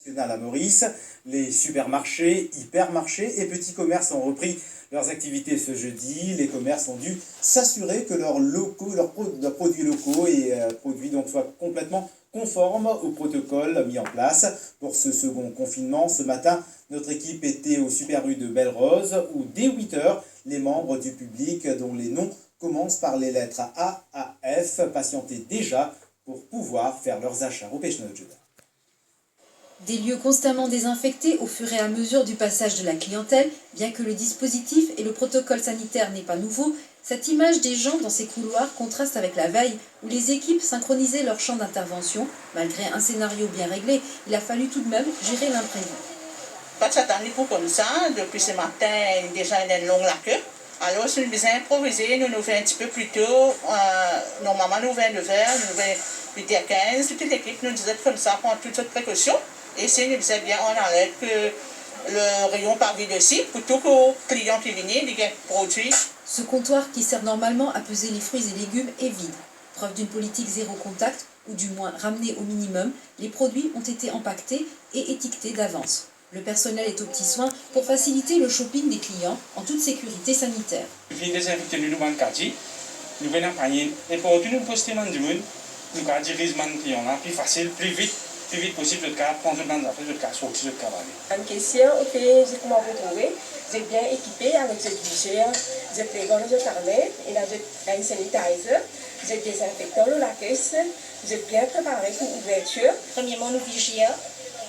À Maurice, les supermarchés, hypermarchés et petits commerces ont repris leurs activités ce jeudi. Les commerces ont dû s'assurer que leurs produits locaux et produits donc soient complètement conformes au protocole mis en place. Pour ce second confinement, ce matin, notre équipe était au Super U de Belle-Rose où dès 8 h, les membres du public dont les noms commencent par les lettres A à F patientaient déjà pour pouvoir faire leurs achats au Pêche-Noël. Des lieux constamment désinfectés au fur et à mesure du passage de la clientèle, bien que le dispositif et le protocole sanitaire n'est pas nouveau, cette image des gens dans ces couloirs contraste avec la veille où les équipes synchronisaient leur champ d'intervention. Malgré un scénario bien réglé, il a fallu tout de même gérer l'imprévu. Pas de s'attendre pour comme ça, depuis ce matin, déjà il y a une longue queue. Alors, si nous devons improviser, nous ouvrons un petit peu plus tôt. Normalement, nous ouvrons 9h, nous ouvrons 8h15. Toute l'équipe nous disait comme ça, prendre toutes sortes de précautions. Et si nous disait bien, on enlève que le rayon par vide aussi, plutôt qu'aux clients qui viennent, les produits. Ce comptoir qui sert normalement à peser les fruits et légumes est vide. Preuve d'une politique zéro contact, ou du moins ramenée au minimum, les produits ont été empaquetés et étiquetés d'avance. Le personnel est aux petits soins pour faciliter le shopping des clients en toute sécurité sanitaire. Nous venons désinfecter le nouveau quartier, nous venons panier et pour tout nous poster du monde, nous allons diriger les clients là plus facile, plus vite possible le cas, prendre dans affaires, le cas sortir, le cas aller. En question, ok, c'est comment vous trouvez, vous êtes bien équipé avec ce budget, vous êtes les gants de carnet, et là vous êtes un sanitizer, vous êtes désinfectant la caisse, vous êtes bien préparé pour l'ouverture. Premièrement, nous vigilons,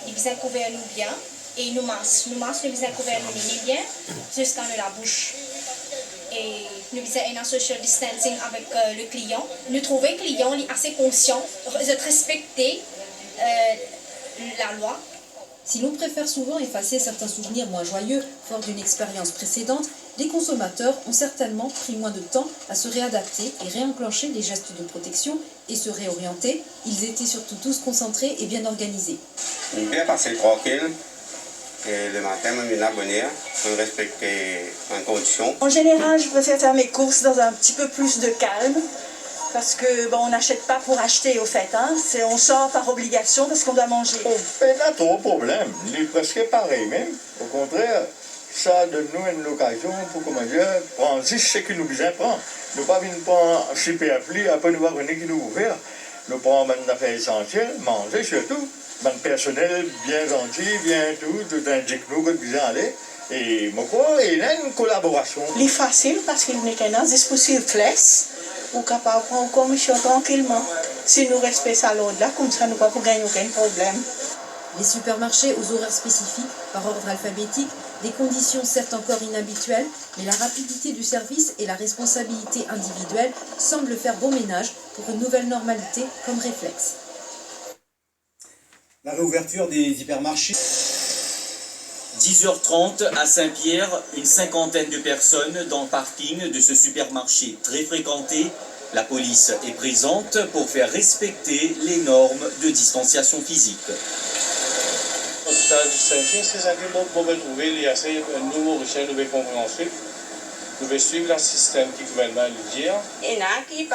nous faisons couvrir nous bien. Et nous masse, nous faisons couvrir nous bien jusqu'à la bouche. Et nous faisons un social distancing avec le client. Nous trouvons que le client est assez conscient de respecter la loi. Si l'on préfère souvent effacer certains souvenirs moins joyeux, fort d'une expérience précédente, les consommateurs ont certainement pris moins de temps à se réadapter et réenclencher les gestes de protection et se réorienter. Ils étaient surtout tous concentrés et bien organisés. Bien passé tranquille. Et le matin, je suis abonné pour respecter les conditions. En général, je préfère faire mes courses dans un petit peu plus de calme. Parce que on n'achète pas pour acheter au fait, hein. On sort par obligation parce qu'on doit manger. On fait pas trop de problème, il est presque pareil même. Au contraire, ça donne nous une occasion pour prendre juste ce que nous besoin prendre. Nous ne pas venir prendre super pli, après nous voir venir qui nous ouvrir. Nous prenons des affaires essentielles, manger surtout. Le personnel bien gentil, bien tout indique nous que nous aller. Et moi, il y a une collaboration. Il est facile parce qu'il n'est qu'un dispositif classe. Ou capable de prendre commission tranquillement. Si nous respectons l'ordre là, comme ça nous ne pouvons pas gagner aucun problème. Les supermarchés aux horaires spécifiques, par ordre alphabétique, des conditions certes encore inhabituelles, mais la rapidité du service et la responsabilité individuelle semblent faire bon ménage pour une nouvelle normalité comme réflexe. La réouverture des hypermarchés. 10h30 à Saint-Pierre, une cinquantaine de personnes dans le parking de ce supermarché très fréquenté. La police est présente pour faire respecter les normes de distanciation physique. Social distancing, c'est ça que nous pouvons trouver, il y a un nouveau recherche, une nouvelle compréhension. Nous devons suivre le système qui gouvernement le dit.